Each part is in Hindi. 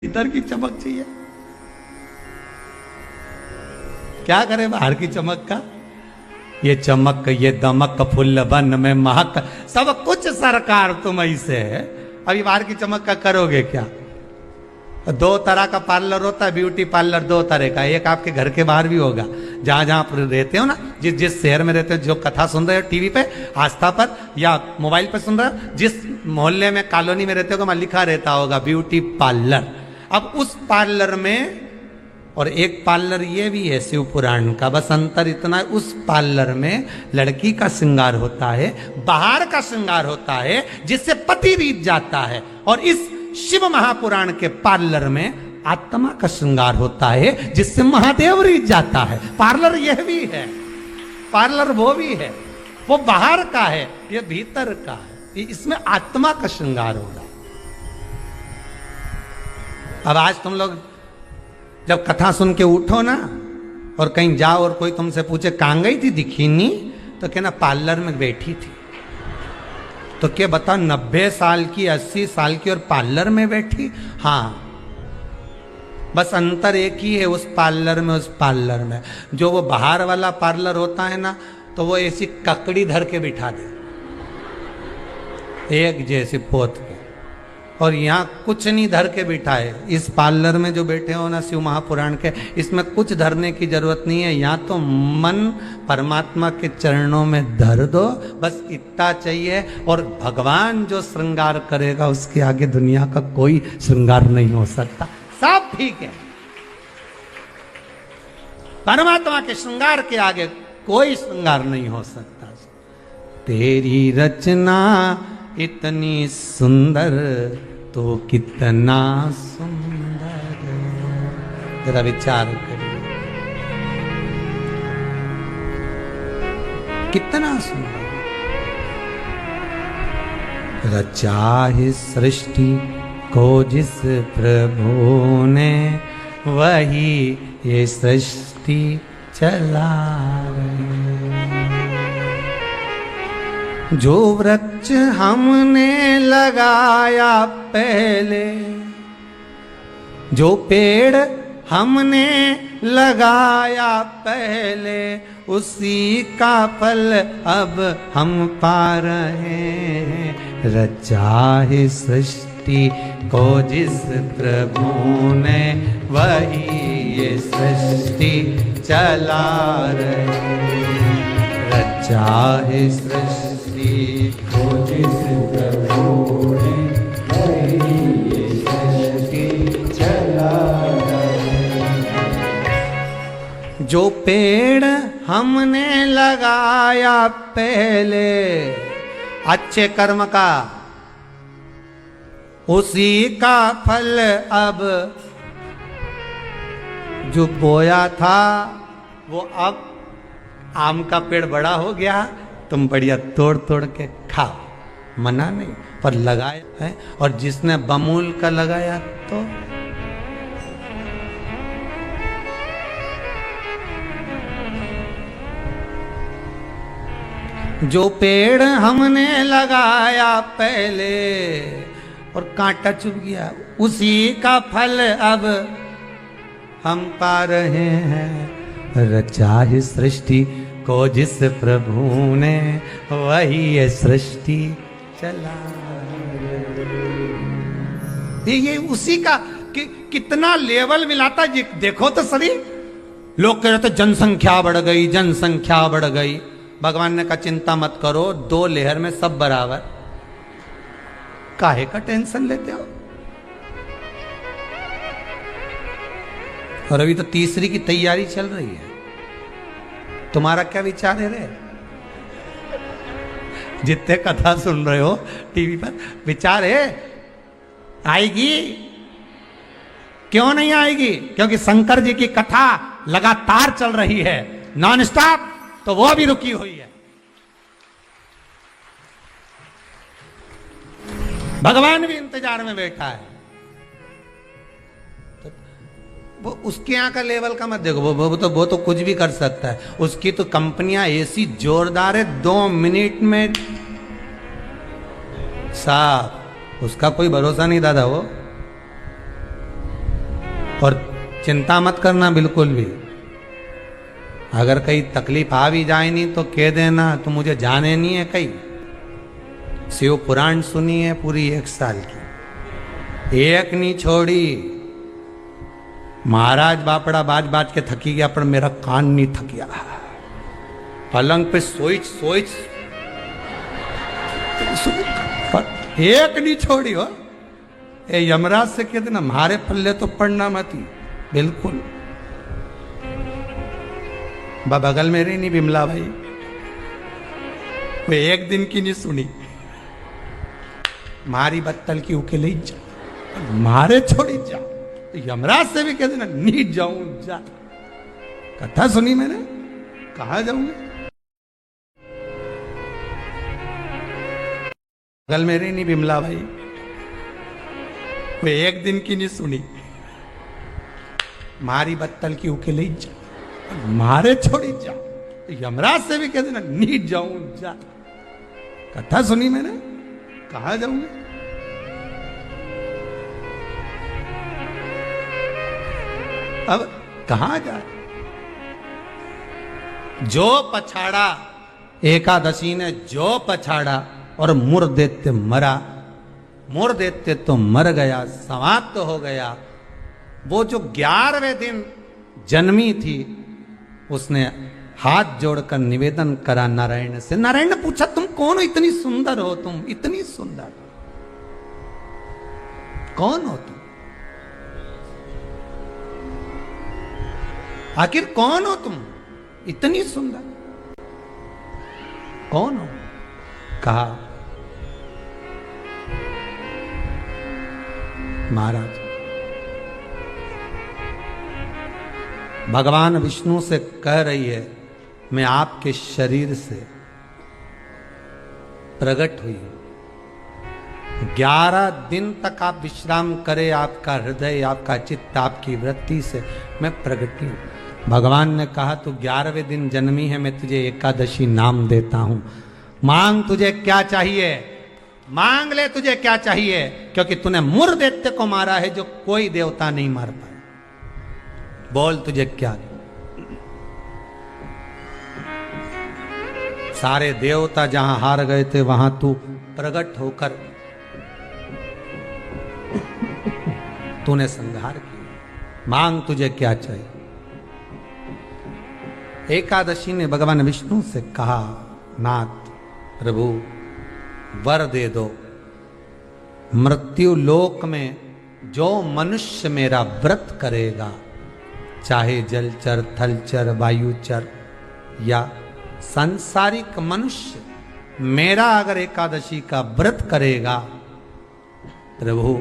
भीतर की चमक चाहिए। क्या करे बाहर की चमक का? ये चमक ये दमक फुल बन में महक सब कुछ सरकार तुम ऐसे है। अभी बाहर की चमक का करोगे क्या? दो तरह का पार्लर होता है, ब्यूटी पार्लर दो तरह का। एक आपके घर के बाहर भी होगा, जहां जहां आप रहते हो ना, जिस जिस शहर में रहते हो, जो कथा सुन रहे हो टीवी पे, आस्था पर या मोबाइल पर सुन रहे हो, जिस मोहल्ले में कॉलोनी में रहते हो वहां लिखा रहता होगा ब्यूटी पार्लर। अब उस पार्लर में और एक पार्लर ये भी है शिव पुराण का, बस अंतर इतना है, उस पार्लर में लड़की का श्रृंगार होता है, बाहर का श्रृंगार होता है जिससे पति रीत जाता है, और इस शिव महापुराण के पार्लर में आत्मा का श्रृंगार होता है जिससे महादेव रीत जाता है। पार्लर यह भी है, पार्लर वो भी है, वो बाहर का है, ये भीतर का है, इसमें आत्मा का श्रृंगार होगा। अब आज तुम लोग जब कथा सुन के उठो ना और कहीं जाओ और कोई तुमसे पूछे कहां गई थी, दिखी नहीं, तो कहना पार्लर में बैठी थी। तो क्या बता 90 साल की 80 साल की और पार्लर में बैठी? हाँ, बस अंतर एक ही है उस पार्लर में उस पार्लर में। जो वो बाहर वाला पार्लर होता है ना, तो वो ऐसी ककड़ी धर के बिठा दे एक जैसी पोत के, और यहाँ कुछ नहीं धर के बिठाए। इस पार्लर में जो बैठे हो ना शिव महापुराण के, इसमें कुछ धरने की जरूरत नहीं है। यहाँ तो मन परमात्मा के चरणों में धर दो, बस इतना चाहिए। और भगवान जो श्रृंगार करेगा उसके आगे दुनिया का कोई श्रृंगार नहीं हो सकता, सब ठीक है। परमात्मा के श्रृंगार के आगे कोई श्रृंगार नहीं हो सकता। तेरी रचना इतनी सुंदर तो कितना सुंदर, जरा विचार करिए, कितना सुंदर। रचा है सृष्टि को जिस प्रभु ने, वही ये सृष्टि चला रहे। जो वृक्ष हमने लगाया पहले, जो पेड़ हमने लगाया पहले, उसी का फल अब हम पा रहे हैं। रचा है सृष्टि को जिस प्रभु ने, वही ये सृष्टि चला रहे। रचा है सृष्टि को जिस प्रभु ने, वही ये सृष्टि चला रहे। जो पेड़ हमने लगाया पहले अच्छे कर्म का, उसी का फल अब जो बोया था वो अब आम का पेड़ बड़ा हो गया, तुम बढ़िया तोड़ तोड़ के खाओ, मना नहीं, पर लगाया है। और जिसने बमूल का लगाया तो जो पेड़ हमने लगाया पहले और कांटा चुभ गया, उसी का फल अब हम पा रहे हैं। रचा है सृष्टि को जिस प्रभु ने, वही ये सृष्टि चला। ये उसी का कितना लेवल मिलाता है, देखो तो सही। लोग कह रहे थे जनसंख्या बढ़ गई, जनसंख्या बढ़ गई। भगवान ने कहा चिंता मत करो, 2 लहर में सब बराबर, काहे का टेंशन लेते हो? और अभी तो तीसरी की तैयारी चल रही है। तुम्हारा क्या विचार है रे? जितने कथा सुन रहे हो टीवी पर, विचार है आएगी? क्यों नहीं आएगी? क्योंकि शंकर जी की कथा लगातार चल रही है, नॉन स्टॉप, तो वो भी रुकी हुई है। भगवान भी इंतजार में बैठा है। तो वो उसके यहाँ का लेवल का मत देखो, वो तो कुछ भी कर सकता है। उसकी तो कंपनियां ऐसी जोरदार है, 2 मिनट में साफ, उसका कोई भरोसा नहीं दादा। वो और चिंता मत करना बिल्कुल भी। अगर कहीं तकलीफ आ भी जाए नहीं तो कह देना तो मुझे जाने नहीं है कहीं। शिव पुराण सुनी है पूरी 1 साल की, एक नहीं छोड़ी। महाराज बापड़ा बाज बाज के थकी गया पर मेरा कान नहीं थकिया। पलंग पे सोच सोच एक नहीं छोड़ी हो। ए यमराज से कहते ना हमारे पल्ले तो पड़ना मत ही बिल्कुल। बगल में रही नहीं बिमला भाई, वो एक दिन की नहीं सुनी। मारी बत्तल की उकेले जा, मारे छोड़ी जा। तो यमराज से भी कहते ना नीट जाऊं जा। कथा सुनी मैंने, कहा जाऊंगे। बगल में रही नहीं बिमला भाई, वो एक दिन की नहीं सुनी। मारी बत्तल की उकेले जा, मारे छोड़ी जा। तो यमराज से भी कहते ना नीट जाऊं जा। कथा सुनी मैंने, कहा जाऊंगे। अब कहा जाए। जो पछाड़ा एकादशी ने, जो पछाड़ा और मुर देते मरा। मुर देते तो मर गया, समाप्त तो हो गया। वो जो 11वें दिन जन्मी थी उसने हाथ जोड़कर निवेदन करा नारायण से। नारायण ने पूछा तुम कौन हो, इतनी सुंदर हो तुम, इतनी सुंदर कौन हो तुम, आखिर कौन हो तुम, इतनी सुंदर कौन हो। कहा महाराज भगवान विष्णु से कह रही है मैं आपके शरीर से प्रकट हुई। 11 दिन तक आप विश्राम करें, आपका हृदय, आपका चित्त, आपकी वृत्ति से मैं प्रकट हूं। भगवान ने कहा तू 11वें दिन जन्मी है, मैं तुझे एकादशी नाम देता हूं। मांग तुझे क्या चाहिए, मांग ले तुझे क्या चाहिए, क्योंकि तूने मुर दैत्य को मारा है जो कोई देवता नहीं मार पाए। बोल तुझे क्या। सारे देवता जहां हार गए थे वहां तू प्रकट होकर तूने संहार किया। मांग तुझे क्या चाहिए। एकादशी ने भगवान विष्णु से कहा नाथ प्रभु वर दे दो। मृत्यु लोक में जो मनुष्य मेरा व्रत करेगा, चाहे जलचर, थलचर, वायुचर या सांसारिक मनुष्य मेरा अगर एकादशी का व्रत करेगा, प्रभु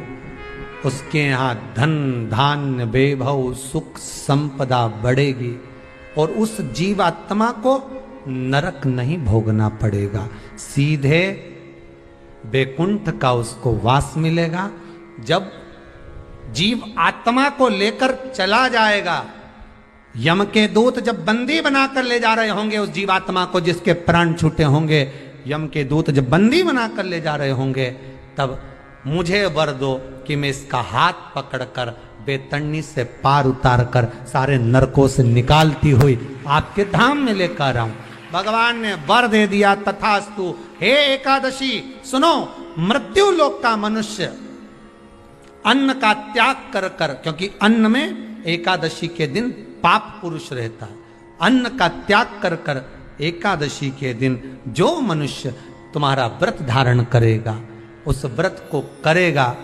उसके यहां धन धान्य वैभव सुख संपदा बढ़ेगी और उस जीवात्मा को नरक नहीं भोगना पड़ेगा, सीधे वैकुंठ का उसको वास मिलेगा। जब जीव आत्मा को लेकर चला जाएगा, यम के दूत जब बंदी बनाकर ले जा रहे होंगे उस जीवात्मा को जिसके प्राण छूटे होंगे, यम के दूत जब बंदी बनाकर ले जा रहे होंगे, तब मुझे वर दो कि मैं इसका हाथ पकड़कर बेतरनी से पार उतार कर सारे नरकों से निकालती हुई आपके धाम में लेकर आऊं। भगवान ने वर दे दिया, तथास्तु। हे एकादशी सुनो, मृत्यु लोक का मनुष्य अन्न का त्याग कर कर, क्योंकि अन्न में एकादशी के दिन पाप पुरुष रहता है, अन्न का त्याग कर कर एकादशी के दिन जो मनुष्य तुम्हारा व्रत धारण करेगा, उस व्रत को करेगा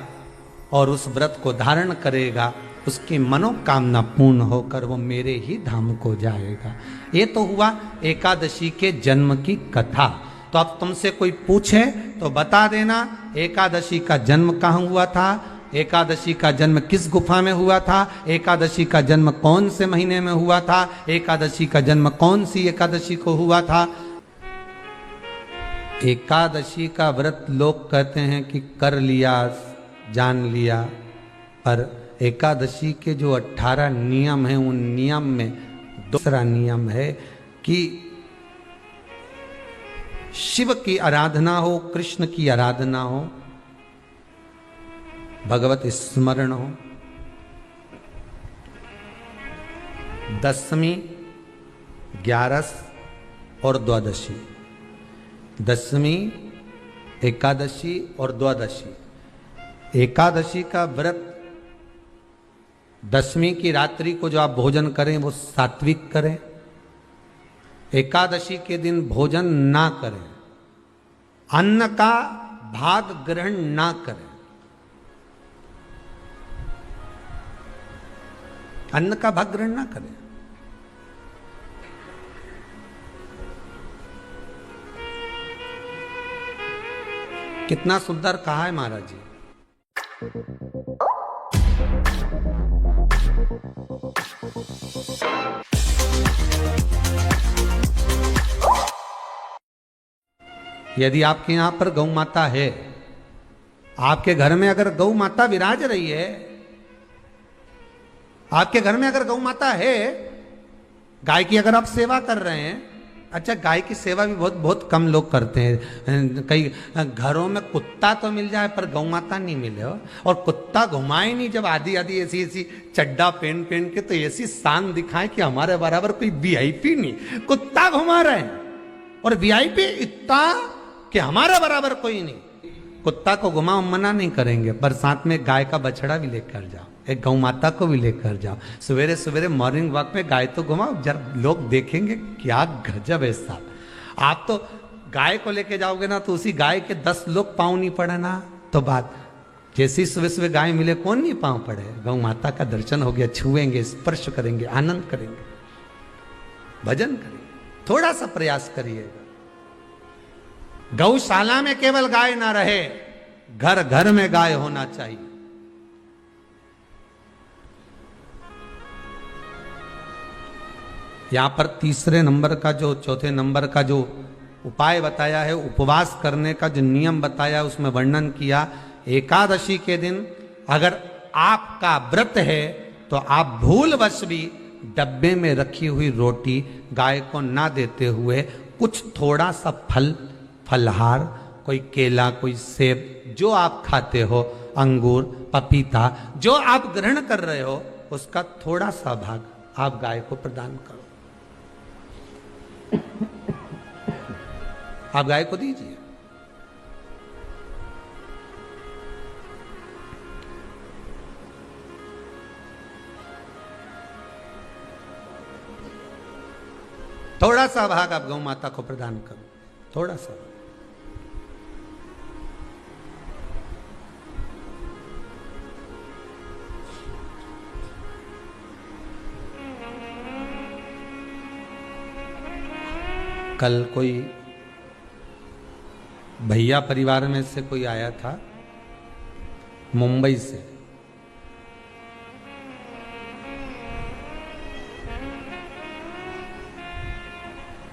और उस व्रत को धारण करेगा, उसकी मनोकामना पूर्ण होकर वो मेरे ही धाम को जाएगा। ये तो हुआ एकादशी के जन्म की कथा। तो अब तुमसे कोई पूछे तो बता देना एकादशी का जन्म कहाँ हुआ था, एकादशी का जन्म किस गुफा में हुआ था, एकादशी का जन्म कौन से महीने में हुआ था, एकादशी का जन्म कौन सी एकादशी को हुआ था। एकादशी का व्रत लोग कहते हैं कि कर लिया, जान लिया, पर एकादशी के जो 18 नियम हैं उन नियम में दूसरा नियम है कि शिव की आराधना हो, कृष्ण की आराधना हो, भगवत स्मरण हो। दशमी, ग्यारस और द्वादशी। दशमी, एकादशी और द्वादशी। एकादशी का व्रत, दशमी की रात्रि को जो आप भोजन करें वो सात्विक करें। एकादशी के दिन भोजन ना करें, अन्न का भाग ग्रहण ना करें। अन्न का भाग ग्रहण ना करें। कितना सुंदर कहा है महाराज जी। यदि आपके यहां पर गौ माता है, आपके घर में अगर गौ माता विराज रही है, आपके घर में अगर गौ माता है, गाय की अगर आप सेवा कर रहे हैं, अच्छा गाय की सेवा भी बहुत बहुत कम लोग करते हैं। कई घरों में कुत्ता तो मिल जाए पर गौ माता नहीं मिले हो, और कुत्ता घुमाए नहीं जब आधी आधी ऐसी ऐसी चड्डा पहन पहन के, तो ऐसी शान दिखाए कि हमारे बराबर कोई वीआईपी नहीं, कुत्ता घुमा रहे हैं। और वीआईपी इतना कि हमारे बराबर कोई नहीं। कुत्ता को घुमाओ, मना नहीं करेंगे, पर साथ में गाय का बछड़ा भी लेकर जाओ, एक गौ माता को भी लेकर जाओ। सवेरे सवेरे मॉर्निंग वॉक में गाय तो घुमाओ, जब लोग देखेंगे क्या गजब है साहब। आप तो गाय को लेके जाओगे ना तो उसी गाय के 10 लोग पाँव नहीं पड़े ना, तो बात जैसी सुबह सुबह गाय मिले कौन नहीं पाँव पड़े। गौ माता का दर्शन हो गया, छुएंगे, स्पर्श करेंगे, आनंद करेंगे, भजन करेंगे। थोड़ा सा प्रयास करिएगा। गौशाला में केवल गाय ना रहे, घर घर में गाय होना चाहिए। यहां पर तीसरे नंबर का जो, चौथे नंबर का जो उपाय बताया है, उपवास करने का जो नियम बताया, उसमें वर्णन किया। एकादशी के दिन अगर आपका व्रत है तो आप भूलवश भी डब्बे में रखी हुई रोटी गाय को ना देते हुए कुछ थोड़ा सा फलहार, कोई केला, कोई सेब, जो आप खाते हो, अंगूर, पपीता, जो आप ग्रहण कर रहे हो, उसका थोड़ा सा भाग आप गाय को प्रदान करो। आप गाय को दीजिए। थोड़ा सा भाग आप गौ माता को प्रदान करो, थोड़ा सा। कल कोई भैया परिवार में से कोई आया था मुंबई से,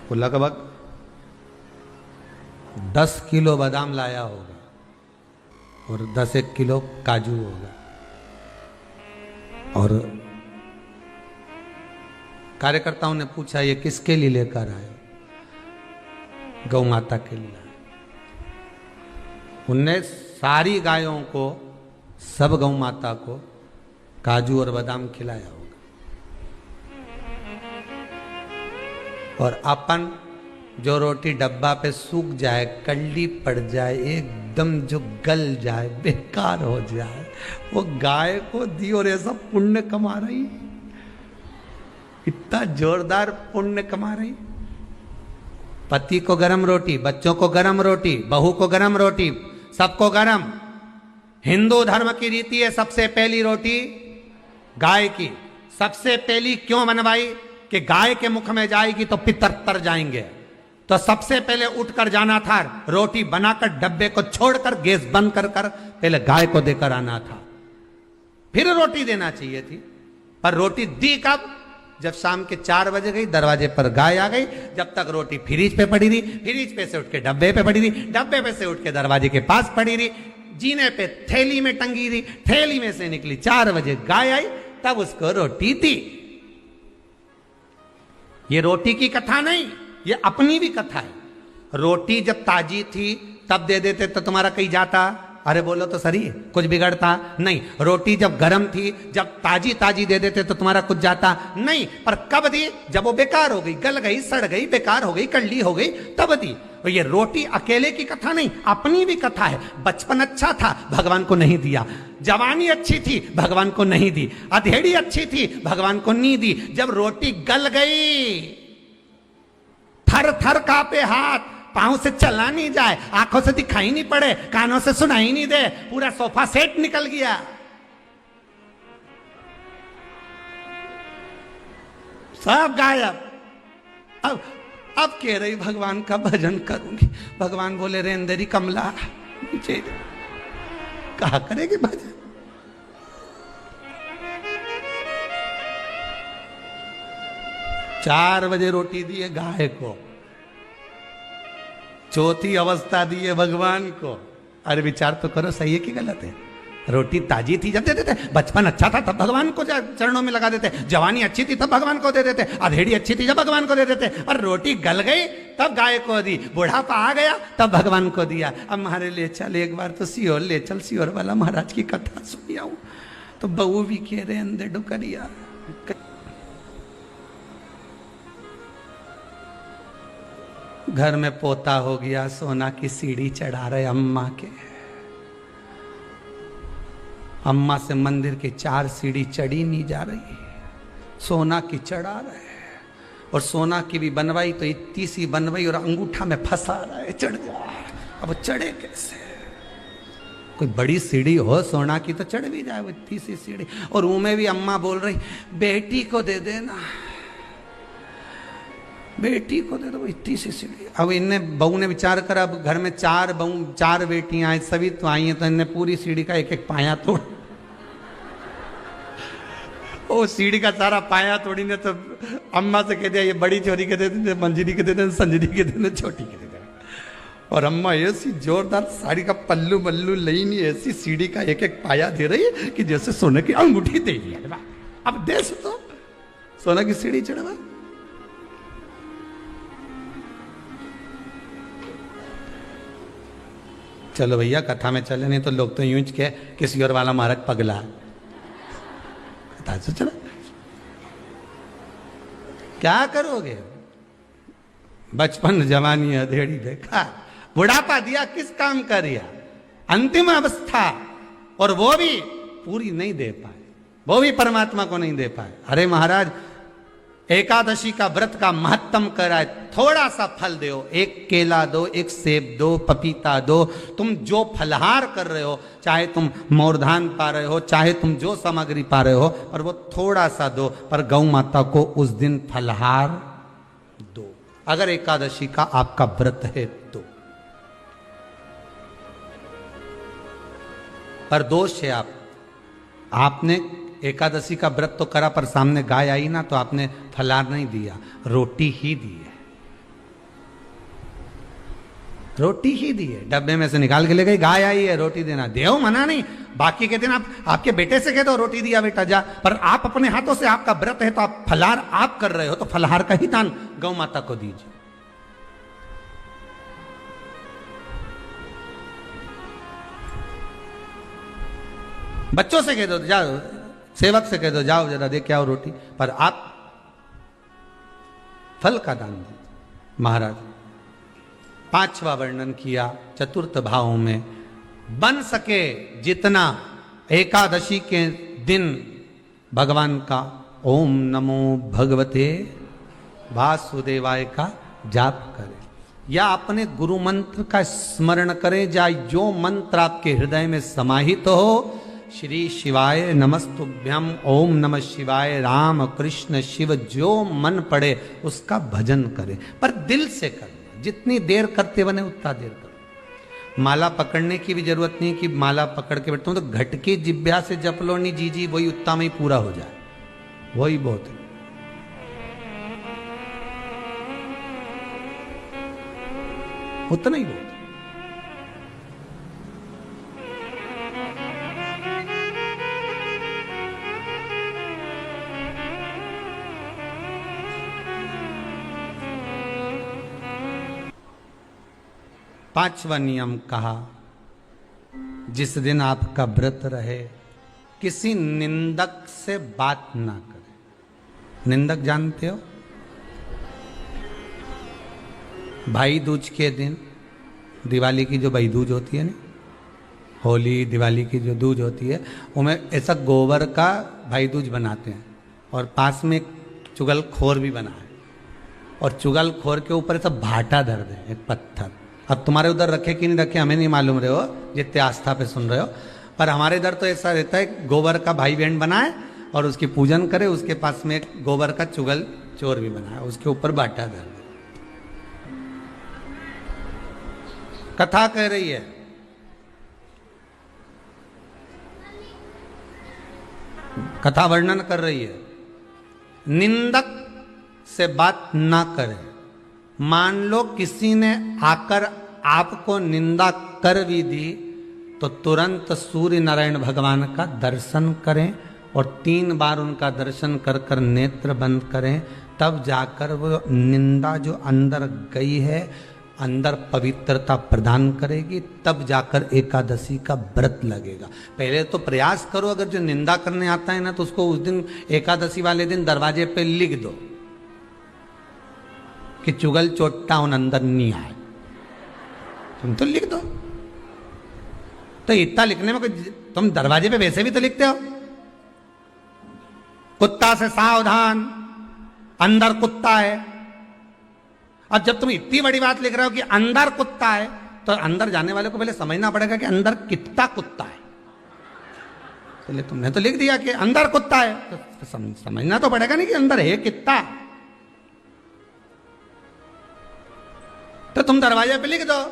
वो लगभग 10 किलो बादाम लाया होगा और 10-1 किलो काजू होगा। और कार्यकर्ताओं ने पूछा ये किसके लिए लेकर आए? गौ माता के लिए। उनने सारी गायों को, सब गौ माता को काजू और बादाम खिलाया होगा। और अपन जो रोटी डब्बा पे सूख जाए, कल्ली पड़ जाए, एकदम जो गल जाए, बेकार हो जाए, वो गाय को दी और ऐसा पुण्य कमा रही, इतना जोरदार पुण्य कमा रही। पति को गरम रोटी, बच्चों को गरम रोटी, बहू को गरम रोटी, सबको गरम। हिंदू धर्म की रीति है सबसे पहली रोटी गाय की। सबसे पहली क्यों बनवाई? कि गाय के मुख में जाएगी तो पितर तर जाएंगे, तो सबसे पहले उठकर जाना था, रोटी बनाकर डब्बे को छोड़कर गैस बंद कर पहले गाय को देकर आना था, फिर रोटी देना चाहिए थी। पर रोटी दी कब? जब शाम के 4 बजे गई, दरवाजे पर गाय आ गई। जब तक रोटी फ्रिज पे पड़ी रही, फ्रिज पे से उठ के डब्बे पे पड़ी रही, डब्बे पे से उठ के दरवाजे के पास पड़ी रही, जीने पे थैली में टंगी रही, थैली में से निकली। 4 बजे गाय आई, तब उसको रोटी दी। ये रोटी की कथा नहीं, ये अपनी भी कथा है। रोटी जब ताजी थी तब दे देते तो तुम्हारा कहीं जाता अरे बोलो तो सही, कुछ बिगड़ता नहीं। रोटी जब गर्म थी, जब ताजी ताजी दे देते तो तुम्हारा कुछ जाता नहीं। पर कब दी? जब वो बेकार हो गई, गल गई, सड़ गई, बेकार हो गई, कड़ली हो गई, तब दी। और ये रोटी अकेले की कथा नहीं, अपनी भी कथा है। बचपन अच्छा था, भगवान को नहीं दिया। जवानी अच्छी थी, भगवान को नहीं दी। अधेड़ी अच्छी थी, भगवान को नहीं दी। जब रोटी गल गई, थर थर कांपे हाथ, पांव से चला नहीं जाए, आंखों से दिखाई नहीं पड़े, कानों से सुनाई नहीं दे, पूरा सोफा सेट निकल गया। सब गायब। अब कह रही भगवान का भजन करूंगी। भगवान बोले रेंदरी कमला नीचे कहा करेगी भजन। चार बजे रोटी दी है गाय को, चौथी अवस्था दी है भगवान को। अरे विचार तो करो, सही है कि गलत है? रोटी ताजी थी जब दे देते, बचपन अच्छा था तब भगवान को चरणों में लगा देते, जवानी अच्छी थी तब भगवान को दे देते, अधेड़ी अच्छी थी जब भगवान को दे देते, और रोटी गल गई तब गाय को दी, बुढ़ापा आ गया तब भगवान को दिया। अब हमारे ले चल एक बार तो सियोर ले चल, सियोर वाला महाराज की कथा सुनी आऊं। तो बहू भी कह रहे अंदर डुकरिया। घर में पोता हो गया, सोना की सीढ़ी चढ़ा रहे अम्मा के। अम्मा से मंदिर की 4 सीढ़ी चढ़ी नहीं जा रही, सोना की चढ़ा रहे। और सोना की भी बनवाई तो इतनी सी बनवाई और अंगूठा में फंसा रहा है, चढ़ जा। अब चढ़े कैसे? कोई बड़ी सीढ़ी हो सोना की तो चढ़ भी जाए, वो इतनी सी सीढ़ी। और उनमें भी अम्मा बोल रही बेटी को दे देना, बेटी को दे दो, इतनी सी सीढ़ी। अब इनने बहू ने विचार करा, अब घर में 4 बहू 4 बेटियां हैं, सभी तो आई हैं, तो इनने पूरी सीढ़ी का एक एक पाया तोड़। ओ सीढ़ी का सारा पाया तोड़ी ने तो अम्मा से कह दिया ये बड़ी छोरी के दे दे, मंजरी के दे दे, संजरी के दे दे, छोटी के दे दे। और अम्मा ऐसी जोरदार साड़ी का पल्लू मल्लू लई नहीं, ऐसी सीढ़ी का एक एक पाया दे रही है कि जैसे सोने की अंगूठी दे दी। अब दे तो सोना की सीढ़ी चढ़वा। चलो भैया कथा में चले, नहीं तो लोग तो यूं के किसी और वाला महाराज पगला। कथा से चलो, क्या करोगे? बचपन जवानी अधेड़ी बेकार, बुढ़ापा दिया किस काम का दिया? अंतिम अवस्था, और वो भी पूरी नहीं दे पाए, वो भी परमात्मा को नहीं दे पाए। अरे महाराज एकादशी का व्रत का महत्तम कराए, थोड़ा सा फल दो, एक केला दो, एक सेब दो, पपीता दो। तुम जो फलहार कर रहे हो, चाहे तुम मोरधान पा रहे हो, चाहे तुम जो सामग्री पा रहे हो, और वो थोड़ा सा दो, पर गौ माता को उस दिन फलहार दो, अगर एकादशी का आपका व्रत है तो। पर दोष है आपने एकादशी का व्रत तो करा, पर सामने गाय आई ना तो आपने फलाहार नहीं दिया, रोटी ही दी है, रोटी ही दी है। डब्बे में से निकाल के ले गई, गाय आई है रोटी देना, देव मना नहीं। बाकी के दिन आप आपके बेटे से कह दो रोटी दिया बेटा जा, पर आप अपने हाथों से, आपका व्रत है तो आप फलाहार आप कर रहे हो, तो फलाहार का ही दान गौ माता को दीजिए। बच्चों से कह दो, जाओ सेवक से कह दो जाओ जरा दे के आओ रोटी, पर आप फल का दान दीजिए। महाराज 5वां वर्णन किया चतुर्थ भाव में, बन सके जितना एकादशी के दिन भगवान का ओम नमो भगवते वासुदेवाय का जाप करें, या अपने गुरु मंत्र का स्मरण करें, या जो मंत्र आपके हृदय में समाहित हो, श्री शिवाय नमस्तुभ्यम, ओम नमः शिवाय, राम कृष्ण शिव, जो मन पड़े उसका भजन करें, पर दिल से करें। जितनी देर करते बने उतना देर करो। माला पकड़ने की भी जरूरत नहीं कि माला पकड़ के बैठता हूं तो घट की जिब्या से जप लो, नहीं जी जी वही उतना में ही पूरा हो जाए, वही बहुत है। उतना ही बहुत है। पांचवा नियम कहा, जिस दिन आपका व्रत रहे किसी निंदक से बात ना करें। निंदक जानते हो? भाई दूज के दिन, दिवाली की जो भाई दूज होती है ना, होली दिवाली की जो दूज होती है, उनमें ऐसा गोबर का भाई दूज बनाते हैं और पास में एक चुगलखोर भी बना है और चुगलखोर के ऊपर ऐसा भाटा धर दे, एक पत्थर। अब तुम्हारे उधर रखे कि नहीं रखे हमें नहीं मालूम रहे हो, जितने आस्था पे सुन रहे हो, पर हमारे इधर तो ऐसा रहता है गोबर का भाई बहन बनाए और उसकी पूजन करे, उसके पास में एक गोबर का चुगल चोर भी बनाए, उसके ऊपर भाटा धर दे। कथा कह रही है कथा वर्णन कर रही है, निंदक से बात ना करें। मान लो किसी ने आकर आपको निंदा कर भी दी तो तुरंत सूर्य नारायण भगवान का दर्शन करें और 3 बार उनका दर्शन कर कर नेत्र बंद करें, तब जाकर वो निंदा जो अंदर गई है अंदर पवित्रता प्रदान करेगी, तब जाकर एकादशी का व्रत लगेगा। पहले तो प्रयास करो, अगर जो निंदा करने आता है ना तो उसको उस दिन एकादशी वाले दिन दरवाजे पे लिख दो कि चुगल चोट्टा उन अंदर नहीं आए। तुम तो लिख दो, तो इतना लिखने में तुम दरवाजे पे वैसे भी तो लिखते हो, कुत्ता से सावधान, अंदर कुत्ता है। अब जब तुम इतनी बड़ी बात लिख रहे हो कि अंदर कुत्ता है, तो अंदर जाने वाले को पहले समझना पड़ेगा कि अंदर कितना कुत्ता है। पहले तुमने तो लिख दिया कि अंदर कुत्ता है, तो समझना तो पड़ेगा नहीं कि अंदर है कितना। तो तुम दरवाजे पे लिख दो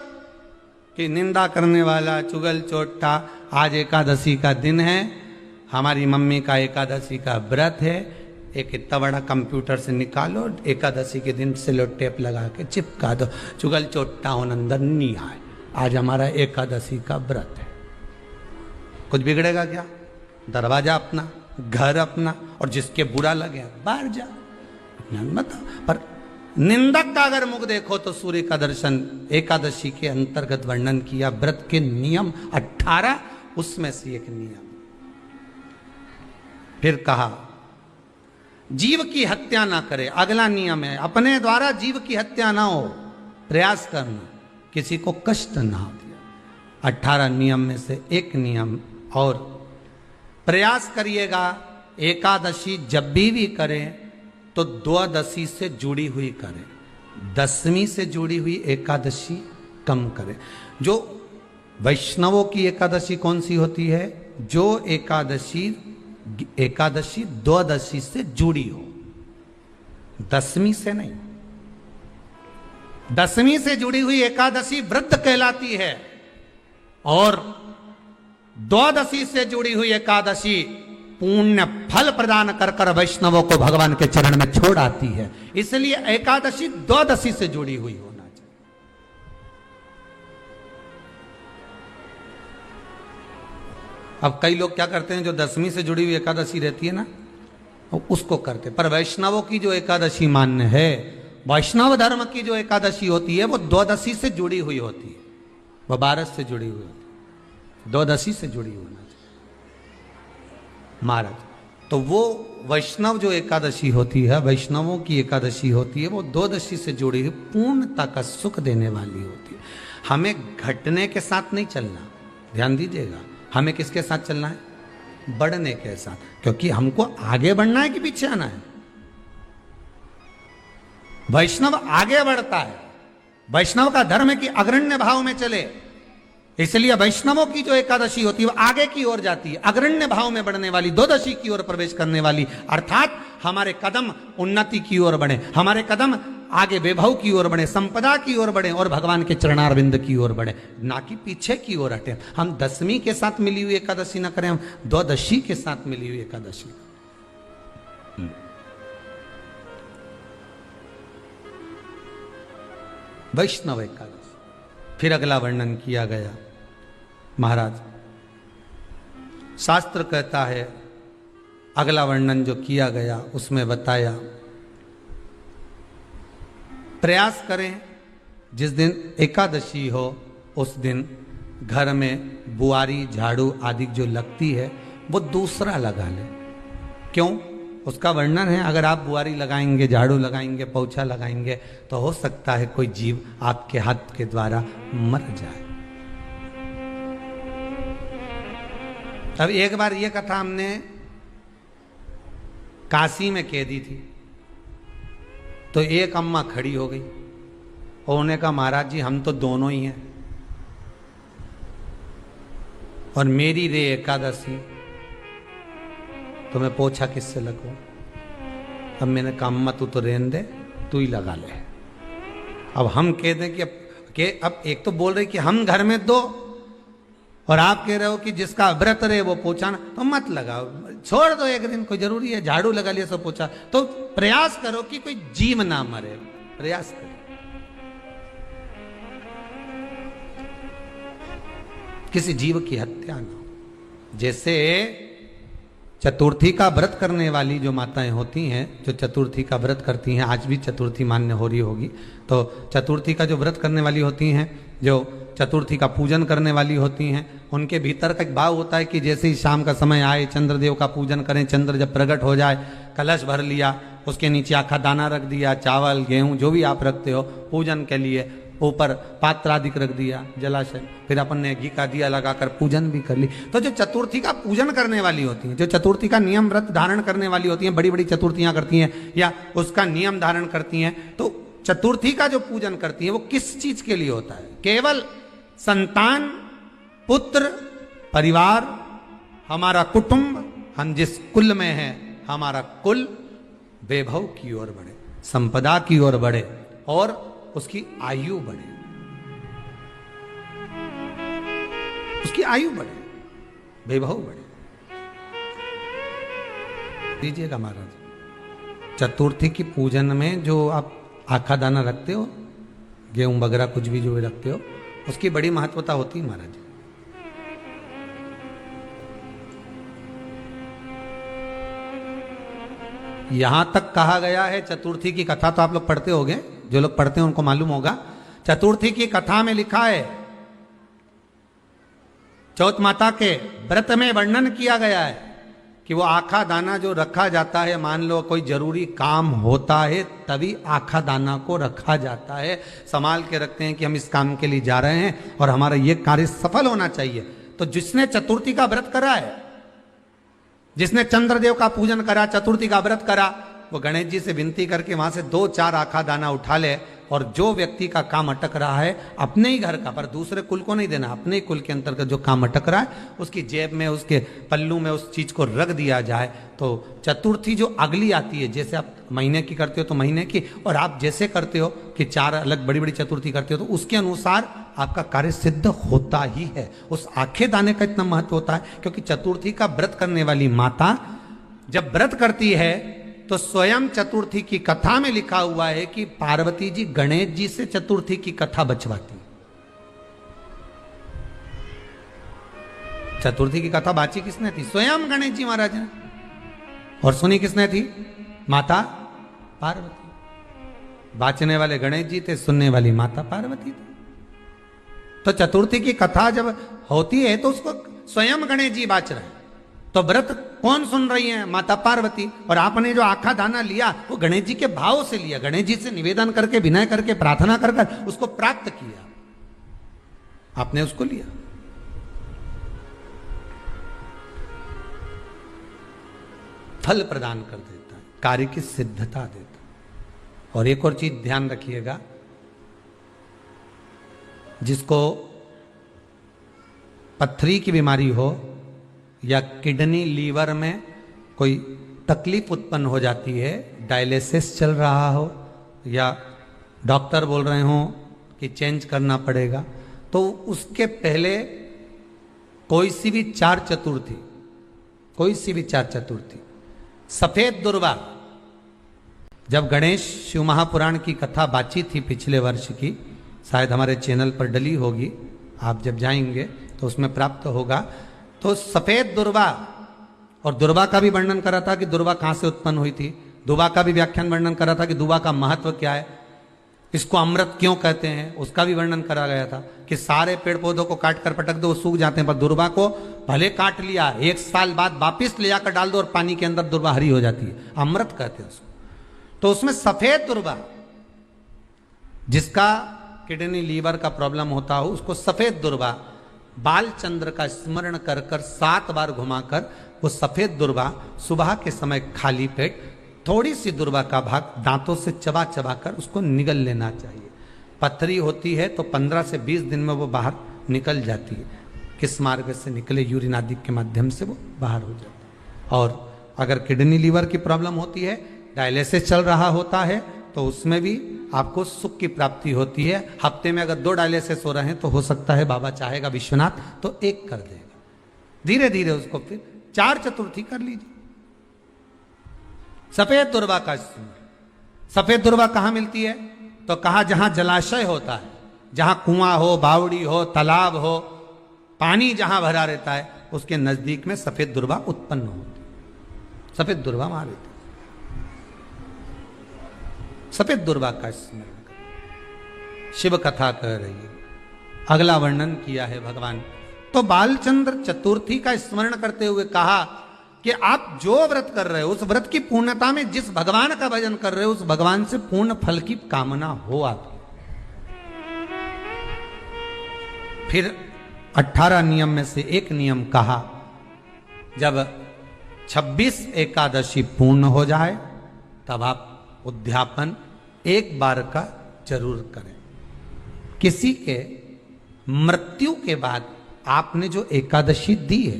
कि निंदा करने वाला चुगल चोट्टा, आज एकादशी का दिन है, हमारी मम्मी का एकादशी का व्रत है, एक इतना बड़ा कंप्यूटर से निकालो, एकादशी के दिन सेलो टेप लगा के चिपका दो, चुगल चोट्टा उन अंदर नहीं आए, आज हमारा एकादशी का व्रत है। कुछ बिगड़ेगा क्या? दरवाजा अपना, घर अपना, और जिसके बुरा लगे बाहर जा, मत। पर निंदक का अगर मुख देखो तो सूर्य का दर्शन एकादशी के अंतर्गत वर्णन किया, व्रत के नियम 18, उसमें से एक नियम। फिर कहा जीव की हत्या ना करे, अगला नियम है, अपने द्वारा जीव की हत्या ना हो, प्रयास करना, किसी को कष्ट ना हो दिया। 18 नियम में से एक नियम और, प्रयास करिएगा एकादशी जब भी करें तो द्वादशी से जुड़ी हुई करें, 10वीं से जुड़ी हुई एकादशी कम करें। जो वैष्णवों की एकादशी कौन सी होती है? जो एकादशी द्वादशी से जुड़ी हो, 10वीं से नहीं। 10वीं से जुड़ी हुई एकादशी व्रत कहलाती है और द्वादशी से जुड़ी हुई एकादशी पुण्य फल प्रदान कर कर वैष्णवों को भगवान के चरण में छोड़ आती है। इसलिए एकादशी द्वादशी से जुड़ी हुई होना चाहिए। अब कई लोग क्या करते हैं, जो 10वीं से जुड़ी हुई एकादशी रहती है ना, उसको करते, पर वैष्णवों की जो एकादशी मान्य है, वैष्णव धर्म की जो एकादशी होती है वो द्वादशी से जुड़ी हुई होती है, वह 12 से जुड़ी हुई होती है, द्वादशी से जुड़ी होना चाहिए महाराज। तो वो वैष्णव जो एकादशी होती है, वैष्णवों की एकादशी होती है, वो द्वादशी से जुड़ी हुई पूर्णता का सुख देने वाली होती है। हमें घटने के साथ नहीं चलना, ध्यान दीजिएगा, हमें किसके साथ चलना है? बढ़ने के साथ, क्योंकि हमको आगे बढ़ना है कि पीछे आना है। वैष्णव आगे बढ़ता है, वैष्णव का धर्म है कि अग्रण्य भाव में चले, इसलिए वैष्णवों की जो एकादशी होती है वो आगे की ओर जाती है, अग्रण्य भाव में बढ़ने वाली, द्वादशी की ओर प्रवेश करने वाली, अर्थात हमारे कदम उन्नति की ओर बढ़े, हमारे कदम आगे वैभव की ओर बढ़े, संपदा की ओर बढ़े और भगवान के चरणारविंद की ओर बढ़े, ना कि पीछे की ओर हटे। हम 10वीं के साथ मिली हुई एकादशी ना करें, हम द्वादशी के साथ मिली हुई एकादशी। वैष्णव एकादशी। फिर अगला वर्णन किया गया महाराज, शास्त्र कहता है, अगला वर्णन जो किया गया उसमें बताया, प्रयास करें जिस दिन एकादशी हो उस दिन घर में बुआरी झाड़ू आदि जो लगती है वो दूसरा लगा ले। क्यों? उसका वर्णन है, अगर आप बुआरी लगाएंगे, झाड़ू लगाएंगे, पोछा लगाएंगे तो हो सकता है कोई जीव आपके हाथ के द्वारा मर जाए। अब एक बार ये कथा हमने काशी में कह दी थी, तो एक अम्मा खड़ी हो गई और उन्होंने कहा महाराज जी हम तो दोनों ही हैं और मेरी रे एकादशी, तो मैं पोछा किससे लगूं? अब मैंने कहा अम्मा तू तो रहने दे, तू ही लगा ले। अब हम कह दें कि अब एक तो बोल रहे कि हम घर में दो और आप कह रहे हो कि जिसका व्रत रहे वो पोछा ना, तो मत लगाओ, छोड़ दो एक दिन, कोई जरूरी है झाड़ू लगा लिया सब पोछा। तो प्रयास करो कि कोई जीव ना मरे, प्रयास करो। किसी जीव की हत्या ना हो। जैसे चतुर्थी का व्रत करने वाली जो माताएं होती हैं, जो चतुर्थी का व्रत करती हैं, आज भी चतुर्थी मान्य हो रही होगी, तो चतुर्थी का जो व्रत करने वाली होती हैं, जो चतुर्थी का पूजन करने वाली होती हैं, उनके भीतर का एक भाव होता है कि जैसे ही शाम का समय आए चंद्रदेव का पूजन करें, चंद्र जब प्रकट हो जाए, कलश भर लिया, उसके नीचे आखा दाना रख दिया, चावल गेहूं जो भी आप रखते हो पूजन के लिए, ऊपर पात्र आदि रख दिया जलाशय, फिर अपन ने घी का दिया लगाकर पूजन भी कर ली। तो जो चतुर्थी का पूजन करने वाली होती हैं, जो चतुर्थी का नियम व्रत धारण करने वाली होती हैं, बड़ी बड़ी चतुर्थियां करती हैं या उसका नियम धारण करती हैं, तो चतुर्थी का जो पूजन करती है वो किस चीज के लिए होता है? केवल संतान, पुत्र, परिवार, हमारा कुटुंब, हम जिस कुल में हैं, हमारा कुल वैभव की ओर बढ़े, संपदा की ओर बढ़े और उसकी आयु बढ़े, उसकी आयु बढ़े, वैभव बढ़े। दीजिएगा महाराज, चतुर्थी की पूजन में जो आप आखा दाना रखते हो, गेहूं वगैरह कुछ भी जो भी रखते हो, उसकी बड़ी महत्वता होती है महाराज। यहां तक कहा गया है, चतुर्थी की कथा तो आप लोग पढ़ते होंगे, जो लोग पढ़ते हैं उनको मालूम होगा। चतुर्थी की कथा में लिखा है, चौथ माता के व्रत में वर्णन किया गया है कि वो आखा दाना जो रखा जाता है, मान लो कोई जरूरी काम होता है तभी आखा दाना को रखा जाता है, संभाल के रखते हैं कि हम इस काम के लिए जा रहे हैं और हमारा ये कार्य सफल होना चाहिए। तो जिसने चतुर्थी का व्रत करा है, जिसने चंद्रदेव का पूजन करा, चतुर्थी का व्रत करा, वो गणेश जी से विनती करके वहां से 2-4 आखा दाना उठा ले और जो व्यक्ति का काम अटक रहा है अपने ही घर का, पर दूसरे कुल को नहीं देना, अपने ही कुल के अंतर्गत जो काम अटक रहा है उसकी जेब में, उसके पल्लू में उस चीज को रख दिया जाए। तो चतुर्थी जो अगली आती है, जैसे आप महीने की करते हो तो महीने की, और आप जैसे करते हो कि 4 अलग बड़ी बड़ी चतुर्थी करते हो तो उसके अनुसार आपका कार्य सिद्ध होता ही है। उस आखे दाने का इतना महत्व होता है क्योंकि चतुर्थी का व्रत करने वाली माता जब व्रत करती है तो स्वयं चतुर्थी की कथा में लिखा हुआ है कि पार्वती जी गणेश जी से चतुर्थी की कथा बचवाती। चतुर्थी की कथा बाची किसने थी? स्वयं गणेश जी महाराज ने। और सुनी किसने थी? माता पार्वती। बाचने वाले गणेश जी थे, सुनने वाली माता पार्वती थी। तो चतुर्थी की कथा जब होती है तो उसको स्वयं गणेश जी बाच रहे हैं, तो व्रत कौन सुन रही है? माता पार्वती। और आपने जो आखा दाना लिया वो गणेश जी के भाव से लिया, गणेश जी से निवेदन करके, विनय करके, प्रार्थना कर उसको प्राप्त किया, आपने उसको लिया। फल प्रदान कर देता है, कार्य की सिद्धता देता है। और एक और चीज ध्यान रखिएगा, जिसको पथरी की बीमारी हो या किडनी लीवर में कोई तकलीफ उत्पन्न हो जाती है, डायलिसिस चल रहा हो या डॉक्टर बोल रहे हो कि चेंज करना पड़ेगा, तो उसके पहले कोई सी भी 4 चतुर्थी, कोई सी भी 4 चतुर्थी, सफेद दुर्वा, जब गणेश शिव महापुराण की कथा बाची थी पिछले वर्ष की, शायद हमारे चैनल पर डली होगी, आप जब जाएंगे तो उसमें प्राप्त होगा। तो सफेद दुर्वा, और दुर्वा का भी वर्णन करा था कि दुर्वा कहां से उत्पन्न हुई थी, दुबा का भी व्याख्यान वर्णन करा था कि दुबा का महत्व क्या है। इसको अमृत क्यों कहते हैं उसका भी वर्णन करा गया था कि सारे पेड़ पौधों को काट कर पटक दो वो सूख जाते हैं, पर दुर्वा को भले काट लिया 1 साल बाद वापिस ले जाकर डाल दो और पानी के अंदर दुर्वा हरी हो जाती है, अमृत कहते हैं उसको। तो उसमें सफेद दुर्वा, जिसका किडनी लीवर का प्रॉब्लम होता हो उसको सफेद दुर्वा बालचंद्र का स्मरण कर कर 7 बार घुमाकर वो सफेद दुर्वा सुबह के समय खाली पेट थोड़ी सी दुर्वा का भाग दांतों से चबा चबा कर उसको निगल लेना चाहिए। पथरी होती है तो 15 से 20 दिन में वो बाहर निकल जाती है, किस मार्ग से निकले, यूरिन आदि के माध्यम से वो बाहर हो जाती है। और अगर किडनी लीवर की प्रॉब्लम होती है, डायलिसिस चल रहा होता है, तो उसमें भी आपको सुख की प्राप्ति होती है। हफ्ते में अगर 2 डायलिसिस हो रहे हैं तो हो सकता है बाबा चाहेगा विश्वनाथ तो 1 कर देगा, धीरे धीरे उसको फिर 4 चतुर्थी कर लीजिए। सफेद दुर्वा का सफेद दुर्वा कहां मिलती है तो कहा जहां जलाशय होता है, जहां कुआं हो, बावड़ी हो, तालाब हो, पानी जहां भरा रहता है उसके नजदीक में सफेद दुर्वा उत्पन्न होती है। सफेद दुर्वा वहां रहती है। सफेद दुर्वा का स्मरण करें, शिव कथा कह रही है। अगला वर्णन किया है भगवान। तो बालचंद्र चतुर्थी का स्मरण करते हुए कहा कि आप जो व्रत कर रहे हो उस व्रत की पूर्णता में जिस भगवान का भजन कर रहे हो उस भगवान से पूर्ण फल की कामना हो आपकी। फिर 18 नियम में से एक नियम कहा, जब 26 एकादशी पूर्ण हो जाए तब आप उद्यापन 1 बार का जरूर करें। किसी के मृत्यु के बाद आपने जो एकादशी दी है,